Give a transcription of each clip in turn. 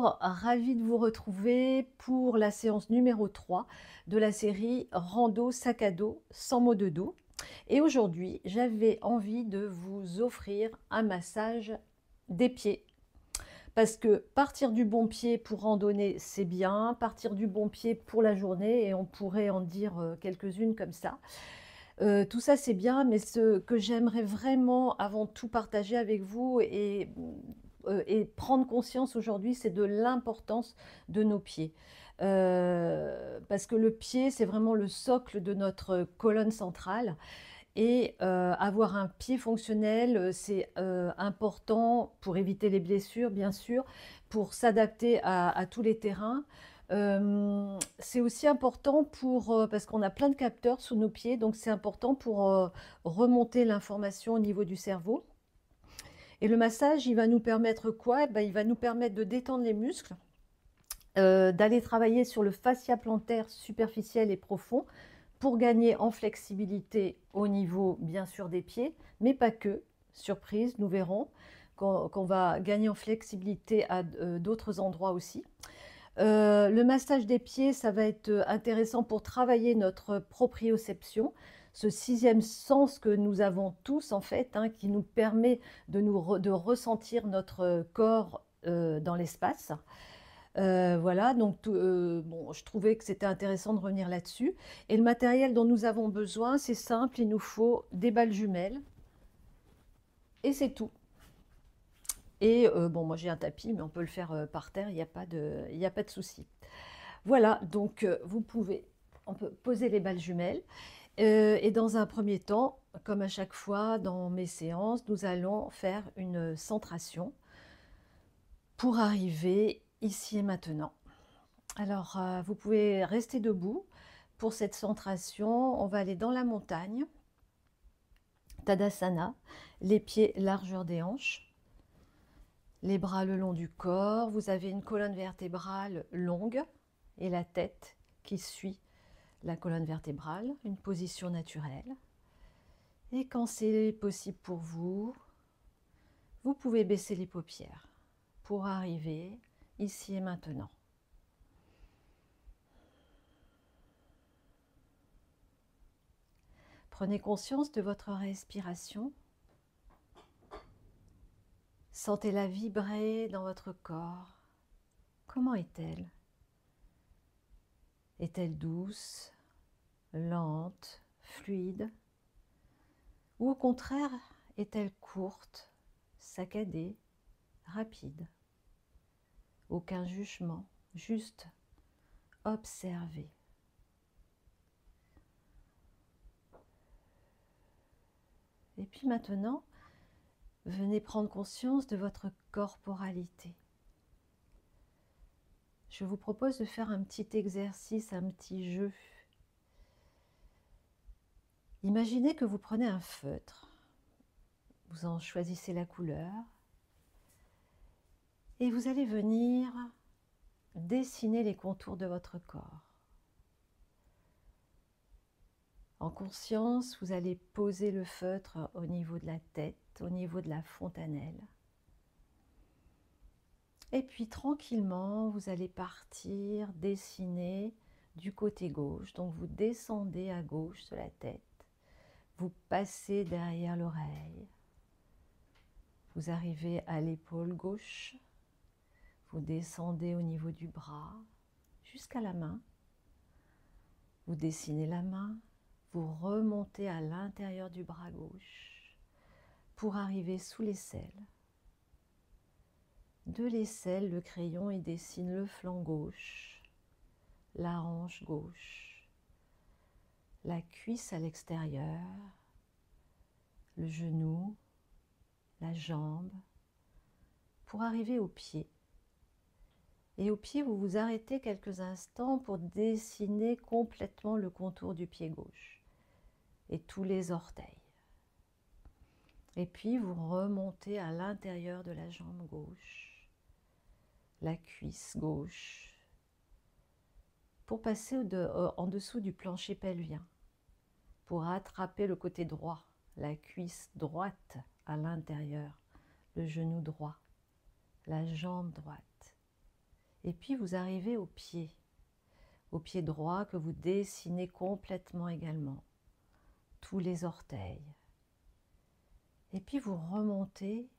Alors, ravie de vous retrouver pour la séance numéro 3 de la série Rando sac à dos sans maux de dos. Et aujourd'hui, j'avais envie de vous offrir un massage des pieds. Parce que partir du bon pied pour randonner, c'est bien. Partir du bon pied pour la journée, et on pourrait en dire quelques-unes comme ça. Tout ça, c'est bien, mais ce que j'aimerais vraiment avant tout partager avec vous et prendre conscience aujourd'hui, c'est de l'importance de nos pieds. Parce que le pied, c'est vraiment le socle de notre colonne centrale. Et avoir un pied fonctionnel, c'est important pour éviter les blessures, bien sûr, pour s'adapter à tous les terrains. C'est aussi important parce qu'on a plein de capteurs sous nos pieds, donc c'est important pour remonter l'information au niveau du cerveau. Et le massage, il va nous permettre quoi? Eh ben, il va nous permettre de détendre les muscles, d'aller travailler sur le fascia plantaire superficiel et profond pour gagner en flexibilité au niveau, bien sûr, des pieds, mais pas que. Surprise, nous verrons qu'on va gagner en flexibilité à d'autres endroits aussi. Le massage des pieds, ça va être intéressant pour travailler notre proprioception, ce sixième sens que nous avons tous en fait, hein, qui nous permet de ressentir notre corps dans l'espace. Voilà, donc bon, je trouvais que c'était intéressant de revenir là-dessus. Et le matériel dont nous avons besoin, c'est simple, il nous faut des balles jumelles et c'est tout. Et bon, moi j'ai un tapis, mais on peut le faire par terre, il n'y a pas de souci. Voilà, donc on peut poser les balles jumelles. Et dans un premier temps, comme à chaque fois dans mes séances, nous allons faire une centration pour arriver ici et maintenant. Alors, vous pouvez rester debout pour cette centration. On va aller dans la montagne, Tadasana, les pieds largeur des hanches, les bras le long du corps. Vous avez une colonne vertébrale longue et la tête qui suit la colonne vertébrale, une position naturelle. Et quand c'est possible pour vous, vous pouvez baisser les paupières pour arriver ici et maintenant. Prenez conscience de votre respiration. Sentez-la vibrer dans votre corps. Comment est-elle? Est-elle douce, lente, fluide? Ou au contraire, est-elle courte, saccadée, rapide? Aucun jugement, juste observer. Et puis maintenant, venez prendre conscience de votre corporalité. Je vous propose de faire un petit exercice, un petit jeu. Imaginez que vous prenez un feutre, vous en choisissez la couleur et vous allez venir dessiner les contours de votre corps. En conscience, vous allez poser le feutre au niveau de la tête, au niveau de la fontanelle. Et puis tranquillement, vous allez partir dessiner du côté gauche. Donc vous descendez à gauche de la tête, vous passez derrière l'oreille, vous arrivez à l'épaule gauche, vous descendez au niveau du bras jusqu'à la main. Vous dessinez la main, vous remontez à l'intérieur du bras gauche pour arriver sous l'aisselle. De l'aisselle, le crayon il dessine le flanc gauche, la hanche gauche, la cuisse à l'extérieur, le genou, la jambe, pour arriver au pied. Et au pied, vous vous arrêtez quelques instants pour dessiner complètement le contour du pied gauche et tous les orteils. Et puis, vous remontez à l'intérieur de la jambe gauche, la cuisse gauche, pour passer en dessous du plancher pelvien, pour attraper le côté droit, la cuisse droite à l'intérieur, le genou droit, la jambe droite. Et puis vous arrivez au pied droit que vous dessinez complètement également, tous les orteils. Et puis vous remontez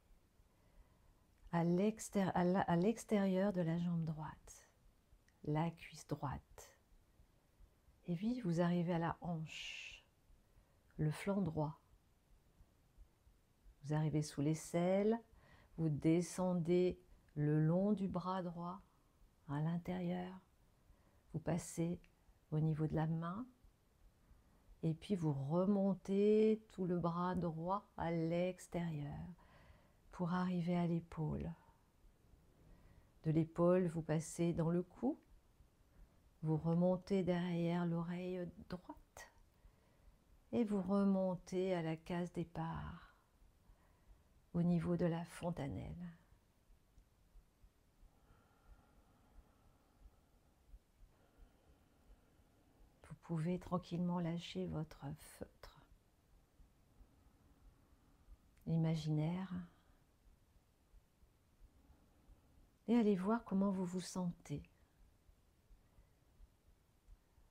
à l'extérieur de la jambe droite, la cuisse droite. Et puis vous arrivez à la hanche, le flanc droit. Vous arrivez sous l'aisselle, vous descendez le long du bras droit à l'intérieur. Vous passez au niveau de la main et puis vous remontez tout le bras droit à l'extérieur pour arriver à l'épaule. De l'épaule, vous passez dans le cou, vous remontez derrière l'oreille droite et vous remontez à la case départ au niveau de la fontanelle. Vous pouvez tranquillement lâcher votre feutre imaginaire et allez voir comment vous vous sentez.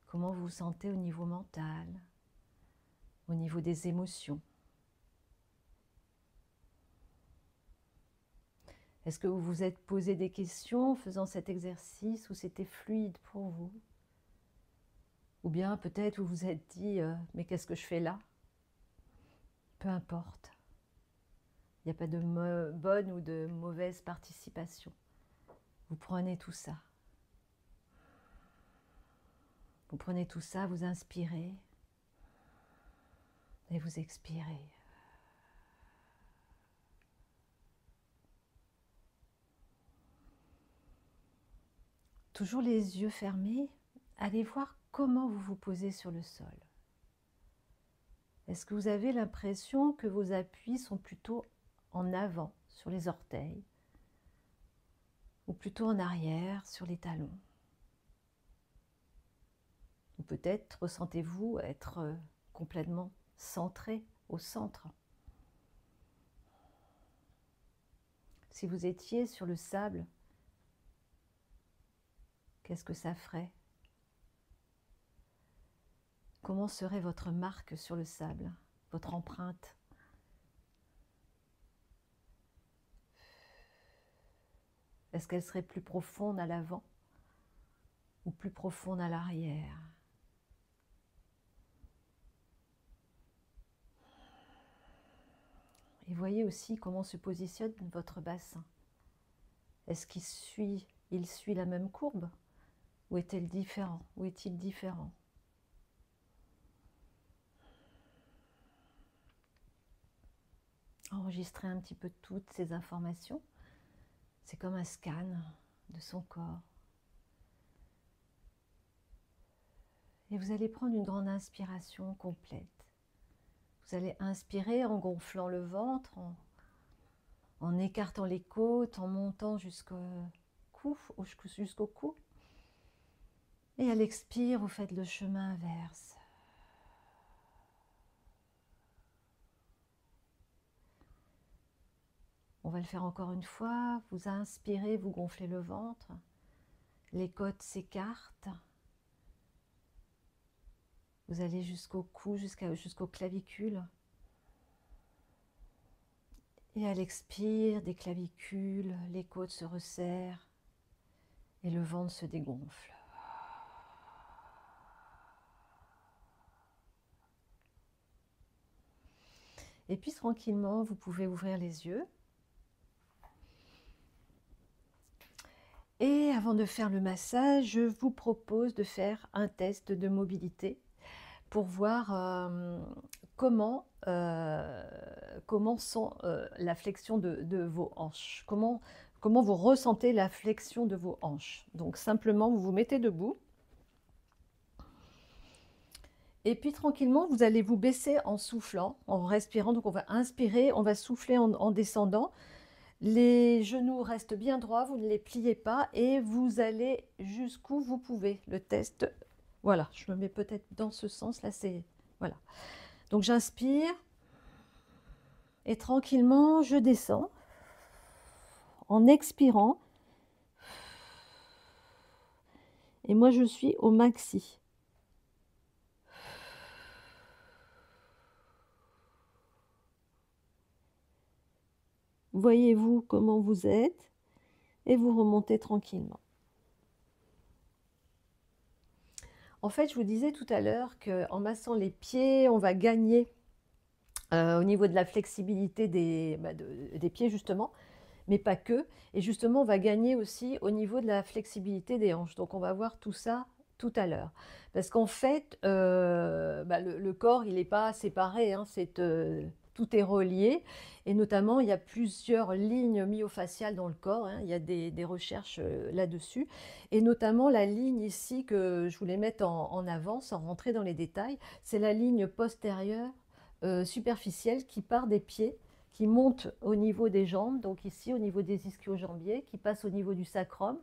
Comment vous vous sentez au niveau mental, au niveau des émotions. Est-ce que vous vous êtes posé des questions en faisant cet exercice ou c'était fluide pour vous? Ou bien peut-être vous vous êtes dit « mais qu'est-ce que je fais là ?» Peu importe. Il n'y a pas de bonne ou de mauvaise participation. Vous prenez tout ça. Vous prenez tout ça, vous inspirez et vous expirez. Toujours les yeux fermés, allez voir comment vous vous posez sur le sol. Est-ce que vous avez l'impression que vos appuis sont plutôt en avant sur les orteils ou plutôt en arrière sur les talons? Ou peut-être ressentez-vous être complètement centré au centre. Si vous étiez sur le sable, qu'est-ce que ça ferait? Comment serait votre marque sur le sable, votre empreinte? Est-ce qu'elle serait plus profonde à l'avant ou plus profonde à l'arrière? Et voyez aussi comment se positionne votre bassin. Est-ce qu'il suit la même courbe ou est-il différent? Enregistrez un petit peu toutes ces informations. C'est comme un scan de son corps. Et vous allez prendre une grande inspiration complète. Vous allez inspirer en gonflant le ventre, en écartant les côtes, en montant jusqu'au cou. Et à l'expire, vous faites le chemin inverse. On va le faire encore une fois. Vous inspirez, vous gonflez le ventre. Les côtes s'écartent. Vous allez jusqu'au cou, jusqu'aux clavicules. Et à l'expire, des clavicules, les côtes se resserrent et le ventre se dégonfle. Et puis tranquillement, vous pouvez ouvrir les yeux. Et avant de faire le massage, je vous propose de faire un test de mobilité pour voir comment sent la flexion de vos hanches. Comment vous ressentez la flexion de vos hanches. Donc simplement, vous vous mettez debout. Et puis tranquillement, vous allez vous baisser en soufflant, en respirant. Donc on va inspirer, on va souffler en descendant. Les genoux restent bien droits, vous ne les pliez pas et vous allez jusqu'où vous pouvez. Le test, voilà, je me mets peut-être dans ce sens, là c'est, voilà. Donc j'inspire et tranquillement je descends en expirant. Et moi, je suis au maxi. Voyez-vous comment vous êtes et vous remontez tranquillement. En fait, je vous disais tout à l'heure qu'en massant les pieds, on va gagner au niveau de la flexibilité des pieds, justement, mais pas que. Et justement, on va gagner aussi au niveau de la flexibilité des hanches. Donc, on va voir tout ça tout à l'heure. Parce qu'en fait, le corps, il n'est pas séparé, hein, tout est relié. Et notamment, il y a plusieurs lignes myofaciales dans le corps, hein, il y a des recherches là-dessus. Et notamment, la ligne ici que je voulais mettre en avant, sans rentrer dans les détails, c'est la ligne postérieure superficielle qui part des pieds, qui monte au niveau des jambes, donc ici au niveau des ischio-jambiers, qui passe au niveau du sacrum,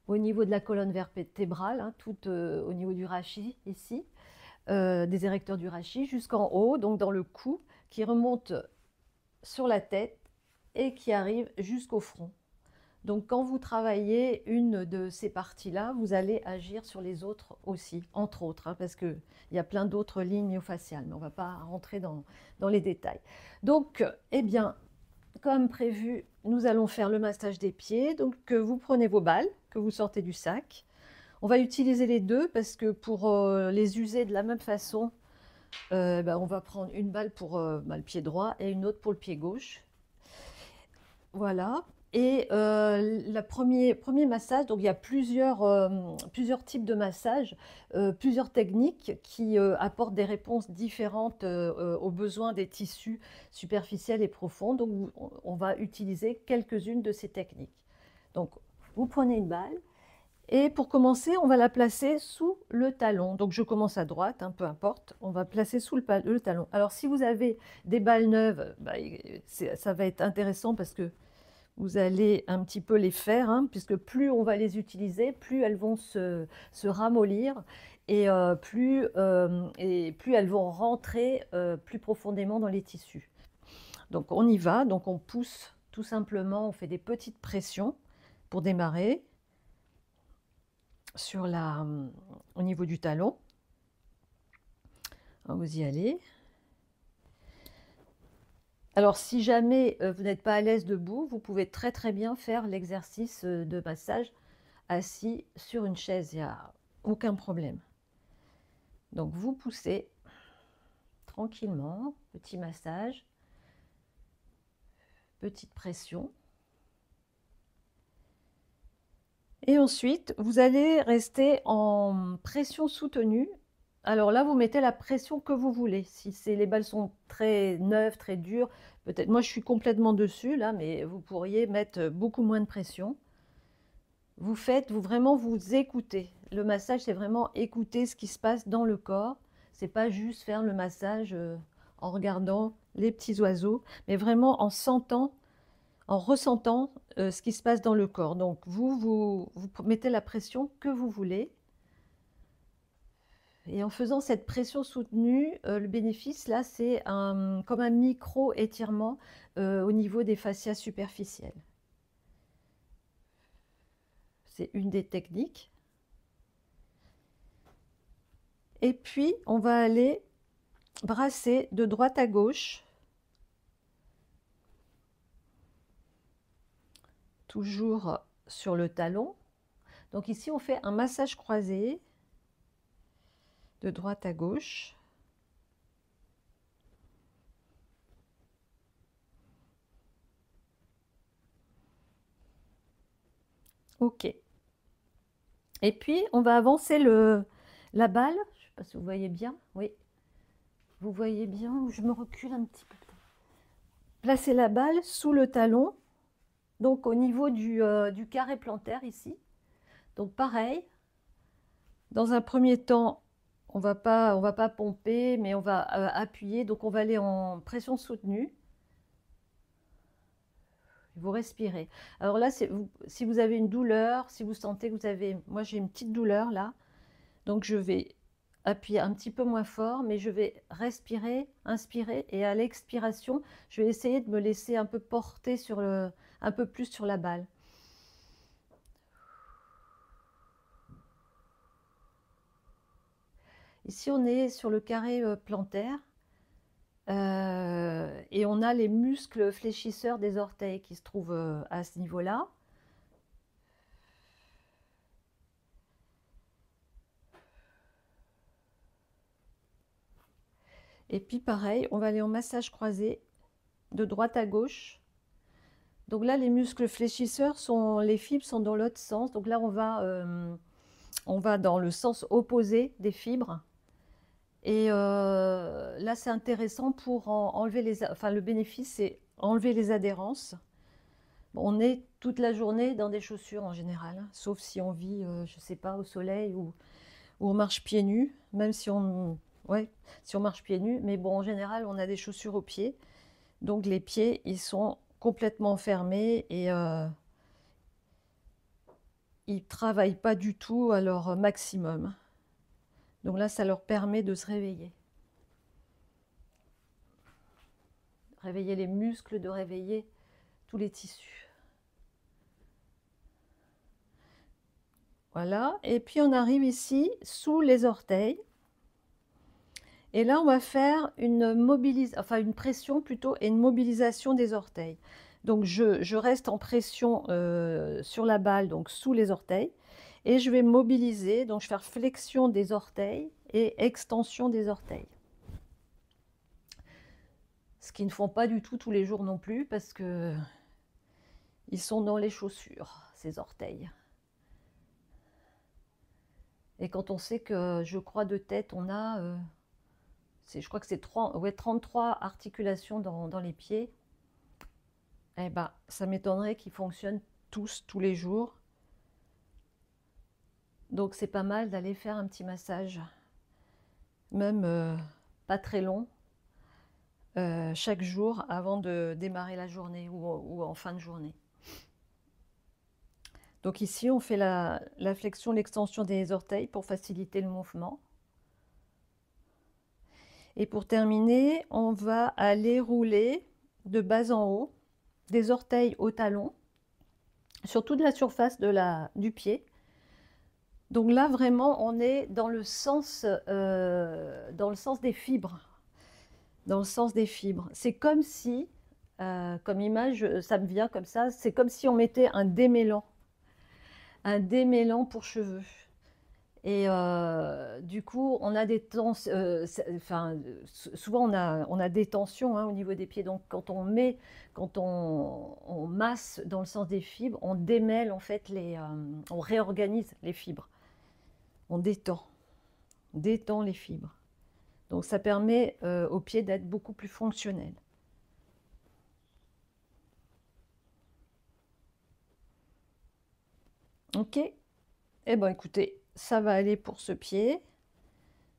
au niveau de la colonne vertébrale, hein, tout au niveau du rachis ici, des érecteurs du rachis, jusqu'en haut, donc dans le cou, qui remonte sur la tête et qui arrive jusqu'au front. Donc quand vous travaillez une de ces parties-là, vous allez agir sur les autres aussi, entre autres, hein, parce qu'il y a plein d'autres lignes myofaciales, mais on ne va pas rentrer dans les détails. Donc, eh bien, comme prévu, nous allons faire le massage des pieds. Donc, vous prenez vos balles que vous sortez du sac. On va utiliser les deux parce que pour les user de la même façon, on va prendre une balle pour le pied droit et une autre pour le pied gauche. Voilà. Et le premier massage, donc il y a plusieurs types de massages, plusieurs techniques qui apportent des réponses différentes aux besoins des tissus superficiels et profonds. Donc on va utiliser quelques-unes de ces techniques. Donc vous prenez une balle et pour commencer, on va la placer sous le talon. Donc je commence à droite, hein, peu importe, on va placer sous le talon. Alors si vous avez des balles neuves, ça va être intéressant parce que vous allez un petit peu les faire, hein, puisque plus on va les utiliser, plus elles vont se ramollir et plus elles vont rentrer plus profondément dans les tissus. Donc on y va, donc on pousse tout simplement, on fait des petites pressions pour démarrer au niveau du talon. Vous y allez. Alors, si jamais vous n'êtes pas à l'aise debout, vous pouvez très très bien faire l'exercice de massage assis sur une chaise, il n'y a aucun problème. Donc, vous poussez tranquillement, petit massage, petite pression. Et ensuite, vous allez rester en pression soutenue. Alors là, vous mettez la pression que vous voulez. Si les balles sont très neuves, très dures, peut-être, moi je suis complètement dessus là, mais vous pourriez mettre beaucoup moins de pression. Vous vraiment vous écoutez. Le massage, c'est vraiment écouter ce qui se passe dans le corps. C'est pas juste faire le massage en regardant les petits oiseaux, mais vraiment en ressentant ce qui se passe dans le corps. Donc vous mettez la pression que vous voulez. Et en faisant cette pression soutenue, le bénéfice, là, c'est comme un micro-étirement au niveau des fascias superficiels. C'est une des techniques. Et puis, on va aller brasser de droite à gauche. Toujours sur le talon. Donc ici, on fait un massage croisé de droite à gauche. Ok. Et puis, on va avancer la balle. Je ne sais pas si vous voyez bien. Oui. Vous voyez bien. Je me recule un petit peu. Placez la balle sous le talon. Donc, au niveau du carré plantaire ici. Donc, pareil. Dans un premier temps, on va pas pomper, mais on va appuyer. Donc, on va aller en pression soutenue. Vous respirez. Alors là, si vous avez une douleur, si vous sentez que vous avez... Moi, j'ai une petite douleur là. Donc, je vais appuyer un petit peu moins fort, mais je vais respirer, inspirer. Et à l'expiration, je vais essayer de me laisser un peu porter un peu plus sur la balle. Ici, on est sur le carré plantaire et on a les muscles fléchisseurs des orteils qui se trouvent à ce niveau-là. Et puis pareil, on va aller en massage croisé de droite à gauche. Donc là, les muscles fléchisseurs, les fibres sont dans l'autre sens. Donc là, on va dans le sens opposé des fibres. Et là, c'est intéressant pour enlever le bénéfice, c'est enlever les adhérences. Bon, on est toute la journée dans des chaussures en général, hein, sauf si on vit, je ne sais pas, au soleil ou on marche pieds nus, même si ouais, si on marche pieds nus. Mais bon, en général, on a des chaussures aux pieds. Donc les pieds, ils sont complètement fermés et ils ne travaillent pas du tout à leur maximum. Donc là, ça leur permet de se réveiller. Réveiller les muscles, de réveiller tous les tissus. Voilà, et puis on arrive ici, sous les orteils. Et là, on va faire une pression plutôt et une mobilisation des orteils. Donc, je reste en pression sur la balle, donc sous les orteils, et je vais mobiliser, donc je vais faire flexion des orteils et extension des orteils. Ce qu'ils ne font pas du tout tous les jours non plus, parce que ils sont dans les chaussures, ces orteils. Et quand on sait que, je crois de tête, on a, je crois que c'est 33 articulations dans les pieds, eh ben, ça m'étonnerait qu'ils fonctionnent tous les jours. Donc c'est pas mal d'aller faire un petit massage, même pas très long, chaque jour avant de démarrer la journée ou en fin de journée. Donc ici, on fait la flexion, l'extension des orteils pour faciliter le mouvement. Et pour terminer, on va aller rouler de bas en haut, des orteils au talon, sur toute la surface du pied. Donc là, vraiment, on est dans le sens des fibres. Dans le sens des fibres. C'est comme si, comme image, ça me vient comme ça, c'est comme si on mettait un démêlant pour cheveux. Et du coup, on a des tensions, souvent on a des tensions, hein, au niveau des pieds. Donc quand on masse dans le sens des fibres, on démêle en fait on réorganise les fibres. On détend les fibres. Donc ça permet aux pieds d'être beaucoup plus fonctionnels. Ok. Eh bien écoutez, ça va aller pour ce pied.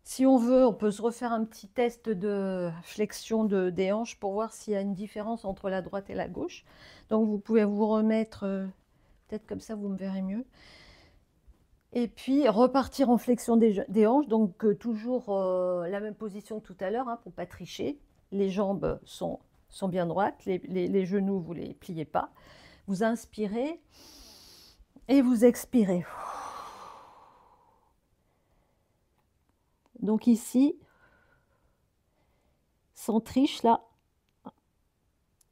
Si on veut, on peut se refaire un petit test de flexion des hanches pour voir s'il y a une différence entre la droite et la gauche. Donc vous pouvez vous remettre, peut-être comme ça vous me verrez mieux. Et puis repartir en flexion des hanches, donc toujours la même position que tout à l'heure, hein, pour ne pas tricher. Les jambes sont bien droites, les genoux, vous ne les pliez pas. Vous inspirez et vous expirez. Donc ici, sans triche, là,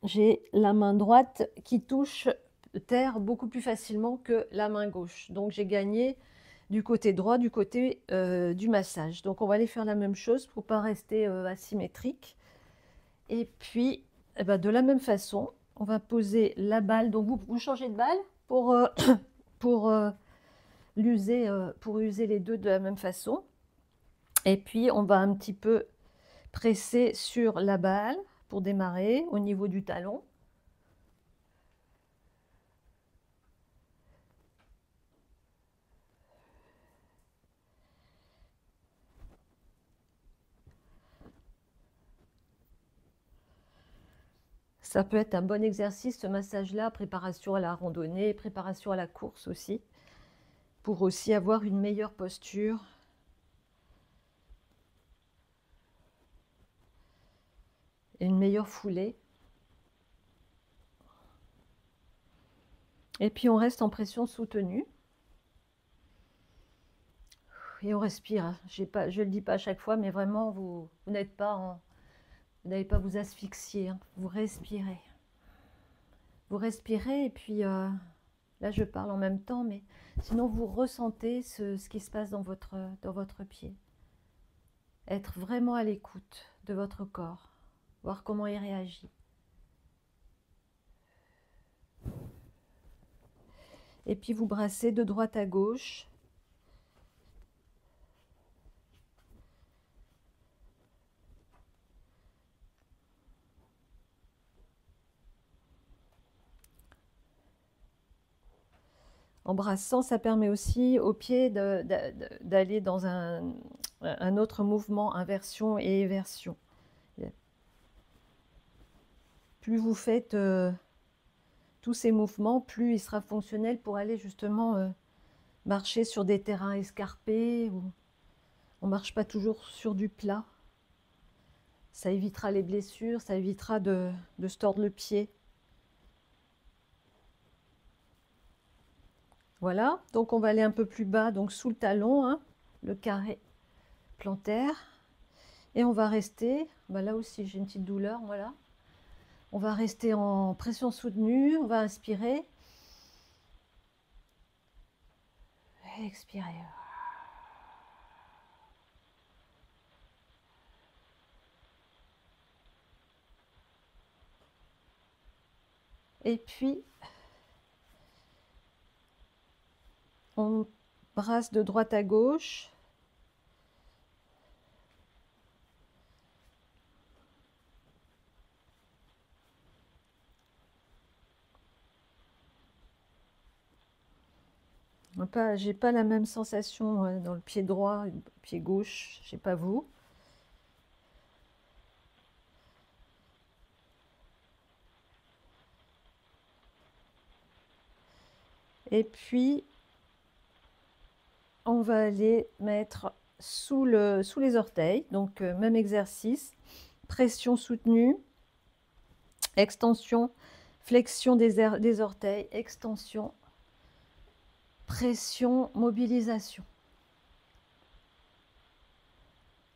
j'ai la main droite qui touche terre beaucoup plus facilement que la main gauche. Donc j'ai gagné du côté droit, du côté du massage. Donc on va aller faire la même chose pour ne pas rester asymétrique. Et puis, eh ben, de la même façon, on va poser la balle. Donc vous changez de balle pour user les deux de la même façon. Et puis on va un petit peu presser sur la balle pour démarrer au niveau du talon. Ça peut être un bon exercice, ce massage-là, préparation à la randonnée, préparation à la course aussi, pour aussi avoir une meilleure posture. Et une meilleure foulée. Et puis on reste en pression soutenue. Et on respire, hein. Je ne le dis pas à chaque fois, mais vraiment, vous n'êtes pas en... Vous n'allez pas vous asphyxier, hein. Vous respirez. Vous respirez et puis, là je parle en même temps, mais sinon vous ressentez ce qui se passe dans votre pied. Être vraiment à l'écoute de votre corps, voir comment il réagit. Et puis vous brassez de droite à gauche. En brassant, ça permet aussi aux pieds d'aller dans un autre mouvement, inversion et éversion. Plus vous faites tous ces mouvements, plus il sera fonctionnel pour aller justement marcher sur des terrains escarpés. On ne marche pas toujours sur du plat. Ça évitera les blessures, ça évitera de se tordre le pied. Voilà, donc on va aller un peu plus bas, donc sous le talon, hein, le carré plantaire. Et on va rester, bah là aussi j'ai une petite douleur, voilà. On va rester en pression soutenue, on va inspirer. Expirer. Et puis, on brasse de droite à gauche. J'ai pas la même sensation dans le pied droit et le pied gauche, je sais pas vous. Et puis, on va aller mettre sous les orteils, donc même exercice, pression soutenue, extension, flexion des orteils, extension, pression, mobilisation,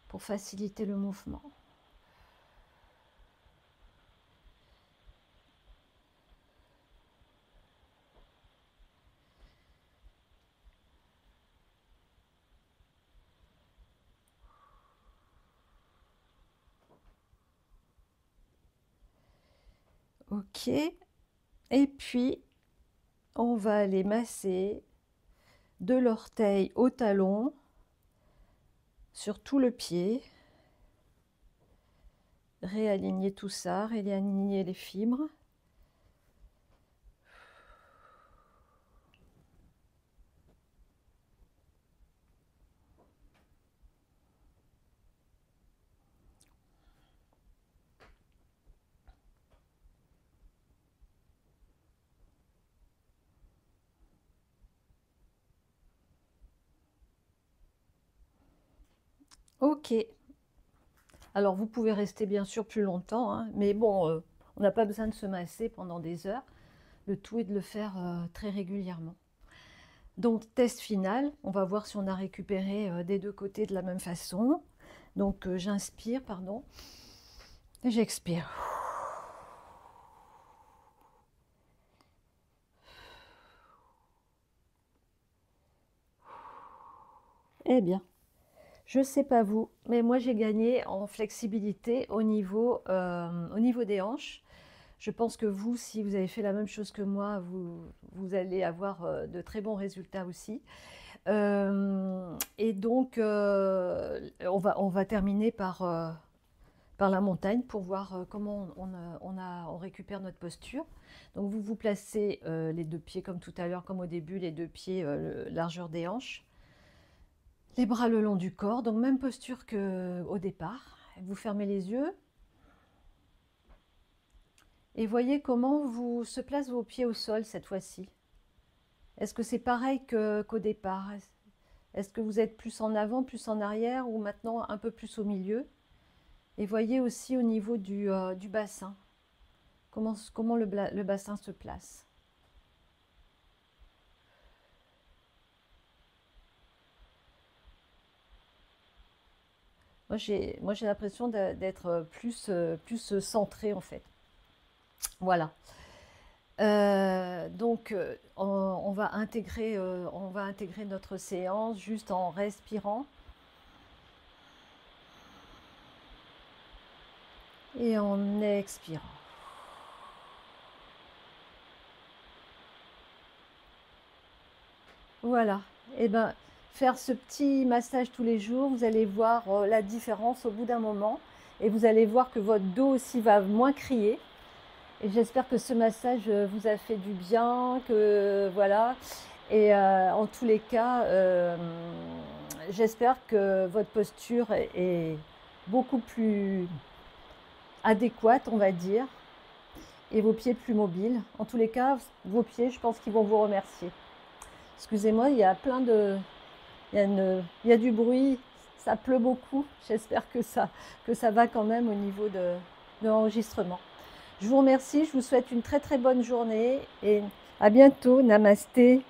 pour faciliter le mouvement. Ok, et puis on va aller masser de l'orteil au talon sur tout le pied. Réaligner tout ça, réaligner les fibres. Ok. Alors vous pouvez rester bien sûr plus longtemps, hein, mais bon, on n'a pas besoin de se masser pendant des heures. Le tout est de le faire très régulièrement. Donc test final, on va voir si on a récupéré des deux côtés de la même façon. Donc j'inspire, pardon, et j'expire. Eh bien, je sais pas vous, mais moi j'ai gagné en flexibilité au niveau des hanches. Je pense que vous, si vous avez fait la même chose que moi, vous allez avoir de très bons résultats aussi. Et donc, on va terminer par la montagne pour voir comment on récupère notre posture. Donc, vous vous placez les deux pieds comme tout à l'heure, comme au début, les deux pieds largeur des hanches. Les bras le long du corps, donc même posture qu'au départ. Vous fermez les yeux. Et voyez comment se placent vos pieds au sol cette fois-ci. Est-ce que c'est pareil qu'au départ? Est-ce que vous êtes plus en avant, plus en arrière ou maintenant un peu plus au milieu? Et voyez aussi au niveau du bassin, comment le bassin se place. Moi, j'ai l'impression d'être plus centrée en fait. Voilà. Donc, on va intégrer notre séance juste en respirant et en expirant. Voilà. Et ben, faire ce petit massage tous les jours, vous allez voir la différence au bout d'un moment. Et vous allez voir que votre dos aussi va moins crier. Et j'espère que ce massage vous a fait du bien, que voilà. Et en tous les cas, j'espère que votre posture est beaucoup plus adéquate, on va dire, et vos pieds plus mobiles. En tous les cas, vos pieds, je pense qu'ils vont vous remercier. Excusez-moi, il y a plein de... il y a du bruit, ça pleut beaucoup. J'espère que ça va quand même au niveau de l'enregistrement. Je vous remercie, je vous souhaite une très très bonne journée et à bientôt. Namasté.